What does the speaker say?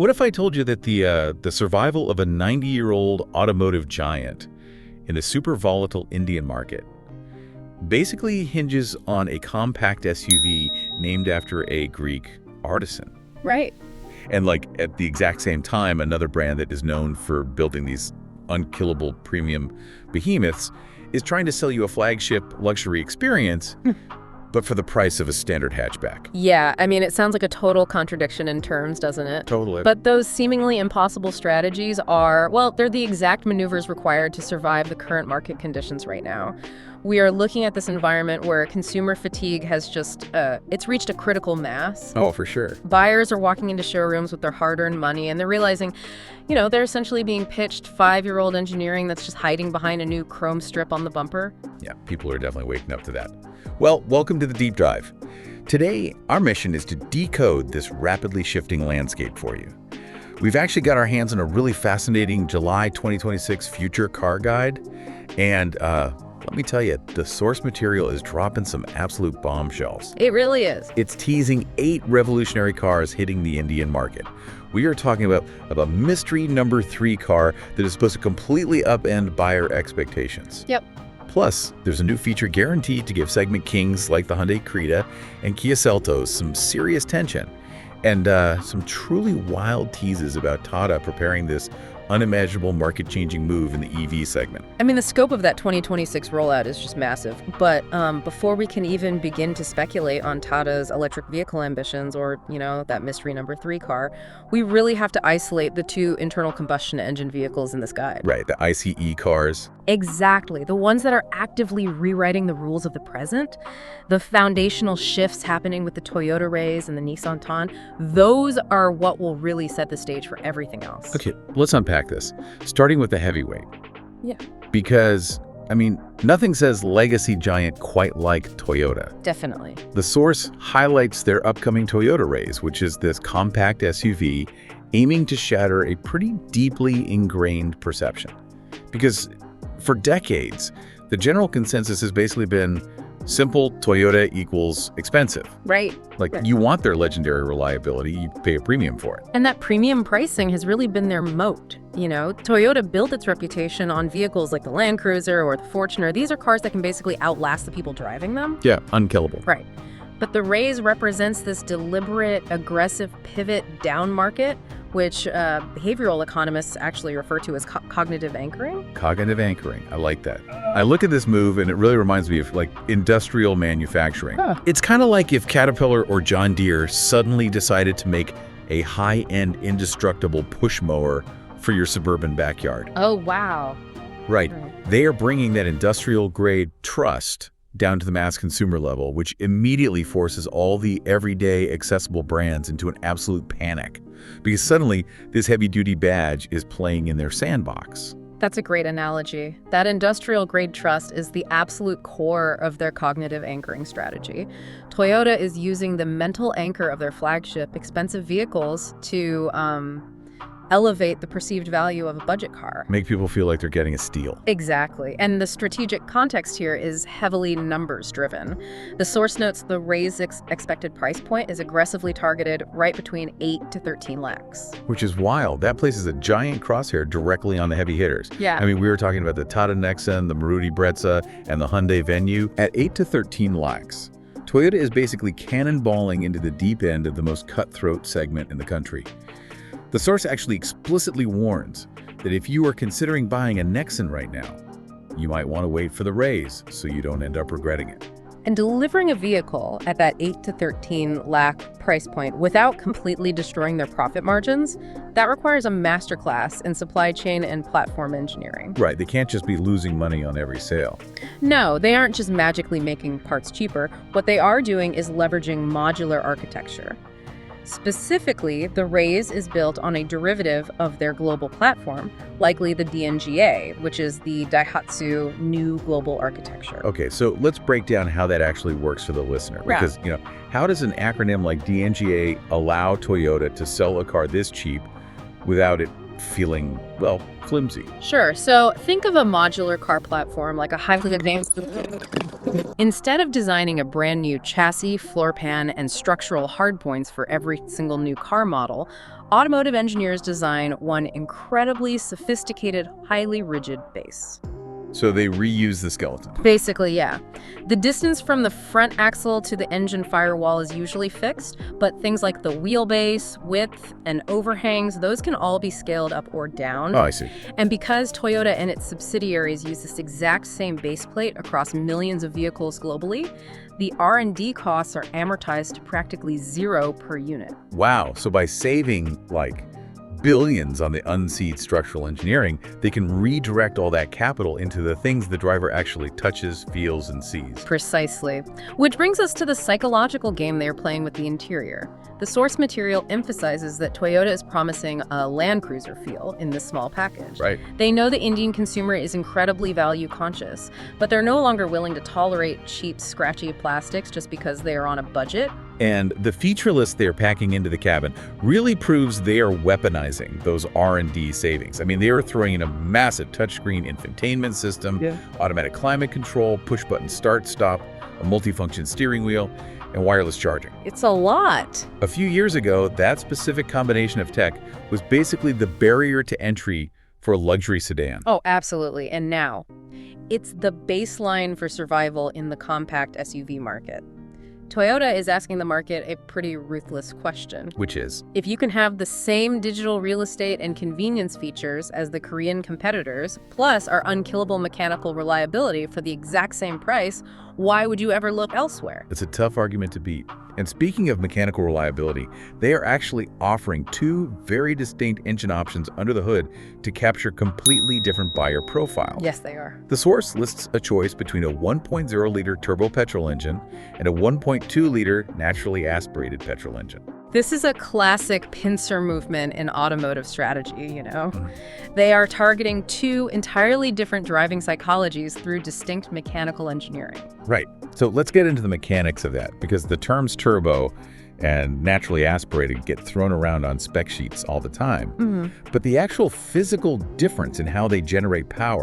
What if I told you that the survival of a 90-year-old automotive giant in the super volatile Indian market basically hinges on a compact SUV named after a Greek artisan? Right. And like at the exact same time, another brand that is known for building these unkillable premium behemoths is trying to sell you a flagship luxury experience, but for the price of a standard hatchback. Yeah, I mean, it sounds like a total contradiction in terms, doesn't it? Totally. But those seemingly impossible strategies are, well, they're the exact maneuvers required to survive the current market conditions right now. We are looking at this environment where consumer fatigue has just, it's reached a critical mass. Oh, for sure. Buyers are walking into showrooms with their hard-earned money, and they're realizing, they're essentially being pitched 5-year-old engineering that's just hiding behind a new chrome strip on the bumper. Yeah, people are definitely waking up to that. Well, welcome to the Deep Dive. Today, our mission is to decode this rapidly shifting landscape for you. We've actually got our hands on a really fascinating July 2026 future car guide, and let me tell you, the source material is dropping some absolute bombshells. It really is. It's teasing 8 revolutionary cars hitting the Indian market. We are talking about a mystery number 3 car that is supposed to completely upend buyer expectations. Yep. Plus, there's a new feature guaranteed to give segment kings like the Hyundai Creta and Kia Seltos some serious tension, and some truly wild teases about Tata preparing this unimaginable market-changing move in the EV segment. I mean, the scope of that 2026 rollout is just massive. But before we can even begin to speculate on Tata's electric vehicle ambitions or, that mystery number 3 car, we really have to isolate the 2 internal combustion engine vehicles in this guide. Right, the ICE cars. Exactly. The ones that are actively rewriting the rules of the present, the foundational shifts happening with the Toyota Raize and the Nissan Ton, those are what will really set the stage for everything else. Okay, let's unpack this, starting with the heavyweight. Yeah. Because, nothing says legacy giant quite like Toyota. Definitely. The source highlights their upcoming Toyota Raize, which is this compact SUV aiming to shatter a pretty deeply ingrained perception. Because for decades, the general consensus has basically been simple Toyota equals expensive. Right. You want their legendary reliability, you pay a premium for it. And that premium pricing has really been their moat. Toyota built its reputation on vehicles like the Land Cruiser or the Fortuner. These are cars that can basically outlast the people driving them. Yeah, unkillable. Right. But the Raize represents this deliberate, aggressive pivot down market, which behavioral economists actually refer to as cognitive anchoring. Cognitive anchoring. I like that. I look at this move and it really reminds me of industrial manufacturing. Huh. It's kind of like if Caterpillar or John Deere suddenly decided to make a high-end indestructible push mower for your suburban backyard. Oh, wow. Right. They are bringing that industrial-grade trust down to the mass consumer level, which immediately forces all the everyday accessible brands into an absolute panic, because suddenly this heavy-duty badge is playing in their sandbox. That's a great analogy. That industrial-grade trust is the absolute core of their cognitive anchoring strategy. Toyota is using the mental anchor of their flagship expensive vehicles to elevate the perceived value of a budget car. Make people feel like they're getting a steal. Exactly. And the strategic context here is heavily numbers-driven. The source notes the Raize expected price point is aggressively targeted right between 8 to 13 lakhs. Which is wild. That places a giant crosshair directly on the heavy hitters. Yeah. We were talking about the Tata Nexon, the Maruti Brezza, and the Hyundai Venue. At 8 to 13 lakhs, Toyota is basically cannonballing into the deep end of the most cutthroat segment in the country. The source actually explicitly warns that if you are considering buying a Nexon right now, you might want to wait for the Raize so you don't end up regretting it. And delivering a vehicle at that 8 to 13 lakh price point without completely destroying their profit margins, that requires a masterclass in supply chain and platform engineering. Right, they can't just be losing money on every sale. No, they aren't just magically making parts cheaper. What they are doing is leveraging modular architecture. Specifically, the Raize is built on a derivative of their global platform, likely the DNGA, which is the Daihatsu New Global Architecture. Okay, so let's break down how that actually works for the listener. Because, how does an acronym like DNGA allow Toyota to sell a car this cheap without it feeling, well, flimsy. Sure, so think of a modular car platform like a highly advanced... Instead of designing a brand new chassis, floor pan, and structural hardpoints for every single new car model, automotive engineers design one incredibly sophisticated, highly rigid base. So they reuse the skeleton. Basically, yeah. The distance from the front axle to the engine firewall is usually fixed, but things like the wheelbase, width, and overhangs, those can all be scaled up or down. Oh, I see. And because Toyota and its subsidiaries use this exact same base plate across millions of vehicles globally, the R&D costs are amortized to practically zero per unit. Wow. So by saving, like, billions on the unseen structural engineering, they can redirect all that capital into the things the driver actually touches, feels, and sees. Precisely. Which brings us to the psychological game they are playing with the interior. The source material emphasizes that Toyota is promising a Land Cruiser feel in this small package. Right. They know the Indian consumer is incredibly value conscious, but they're no longer willing to tolerate cheap, scratchy plastics just because they are on a budget. And the feature list they're packing into the cabin really proves they are weaponizing those R&D savings. I mean, they are throwing in a massive touchscreen infotainment system, automatic climate control, push-button start-stop, a multifunction steering wheel, and wireless charging. It's a lot. A few years ago, that specific combination of tech was basically the barrier to entry for a luxury sedan. Oh, absolutely. And now, it's the baseline for survival in the compact SUV market. Toyota is asking the market a pretty ruthless question. Which is? If you can have the same digital real estate and convenience features as the Korean competitors, plus our unkillable mechanical reliability for the exact same price, why would you ever look elsewhere? It's a tough argument to beat. And speaking of mechanical reliability, they are actually offering two very distinct engine options under the hood to capture completely different buyer profiles. Yes, they are. The source lists a choice between a 1.0-liter turbo petrol engine and a 1.2-liter naturally aspirated petrol engine. This is a classic pincer movement in automotive strategy, you know? They are targeting two entirely different driving psychologies through distinct mechanical engineering. Right. So let's get into the mechanics of that, because the terms turbo and naturally aspirated get thrown around on spec sheets all the time. But the actual physical difference in how they generate power